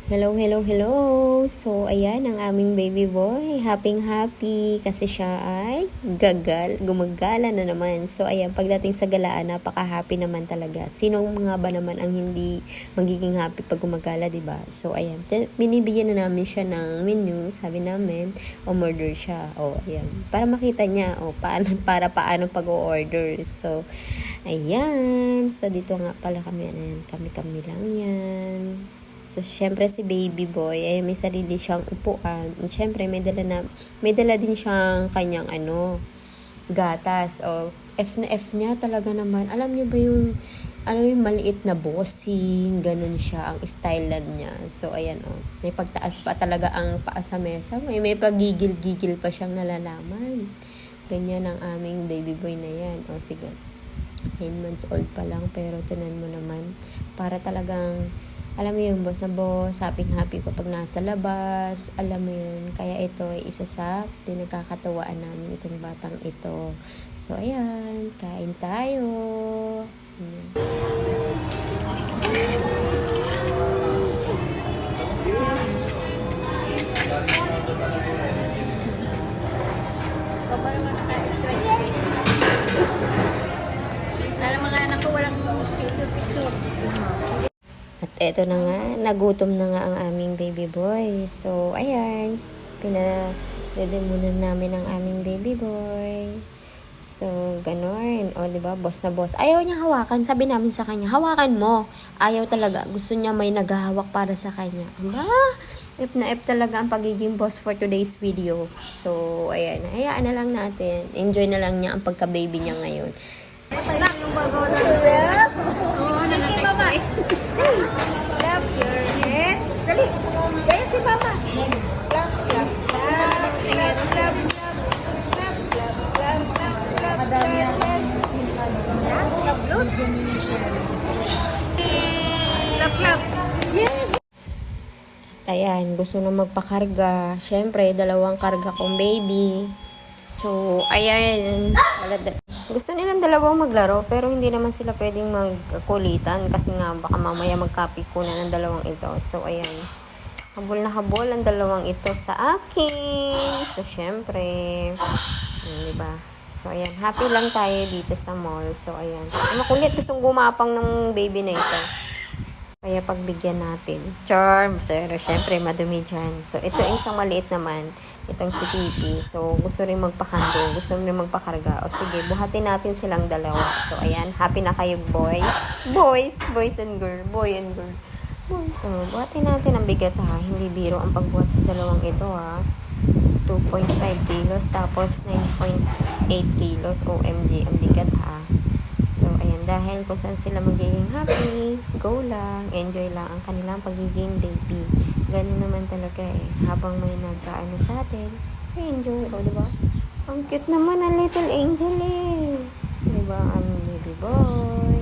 Hello, hello, hello. So, ayan ang aming baby boy. Happy kasi siya ay gumagala na naman. So, ayan, pagdating sa galaan, napaka-happy naman talaga. Sino nga ba naman ang hindi magiging happy pag gumagala, 'di ba? So, ayan, binibigyan na namin siya ng menu. Sabi namin, umorder siya. O, ayan, para makita niya paano pag-order. So, ayan. So, dito nga pala kami. Ayan, kami lang yan. So, syempre si baby boy, may sarili siyang upuan. And syempre, may dala din siyang kanyang gatas. O, F na F niya talaga naman. Alam niyo ba yung maliit na bossing, ganun siya, ang style niya. So, ayan, may pagtaas pa talaga ang paa sa mesa. May pagigil-gigil pa siyang nalalaman. Ganyan ang aming baby boy na yan. O, sige. 9 months old pa lang, pero tinan mo naman, para talagang alam mo yung boss na boss, happy kapag nasa labas, alam mo yun. Kaya ito ay isa sa pinagkakatawaan namin itong batang ito. So, ayan, kain tayo. Ayan. Alam mga anak ko walang picture. At eto na nga, nagutom na nga ang aming baby boy. So, ayan, pinadede muna namin ang aming baby boy. So, ganon. O, diba, boss na boss. Ayaw niya hawakan. Sabi namin sa kanya, hawakan mo. Ayaw talaga. Gusto niya may naghahawak para sa kanya. Aba, F na F talaga ang pagiging boss for today's video. So, ayan. Hayaan na lang natin. Enjoy na lang niya ang pagka-baby niya ngayon. Wala yung bago na love. Oo, sige mama. Love your hands. Dali. Gaya si mama. Love. Tingin. Love. Madami ang love. Yes. Ayan, gusto na magpakarga. Siyempre, 2 karga kong baby. So, ayan. Gusto nilang 2 maglaro, pero hindi naman sila pwedeng magkulitan kasi nga baka mamaya magkapi ko na ng 2 ito. So, ayan. Habol na habol ang 2 ito sa akin. So, siyempre. Diba? So, ayan. Happy lang tayo dito sa mall. So, ayan. Makulit. Gustong gumapang ng baby na ito. Kaya pagbigyan natin. Charm. Pero syempre, madumi dyan. So, ito isang maliit naman. Itong si Pipi. So, gusto rin magpakando. Gusto rin magpakarga. O sige, buhatin natin silang 2. So, ayan. Happy na kayo, boys. Boys and girl. Boy and girl. Boys. So, buhatin natin ang bigat ha. Hindi biro ang pagbuhat sa 2 ito ha. 2.5 kilos. Tapos 9.8 kilos. OMG. Ang bigat ha. So, ayan, dahil kung saan sila magiging happy, go lang, enjoy lang ang kanilang pagiging baby. Ganun naman talaga habang may nagkaano sa atin, enjoy, diba? Ang cute naman ang little angel diba, ang baby boy.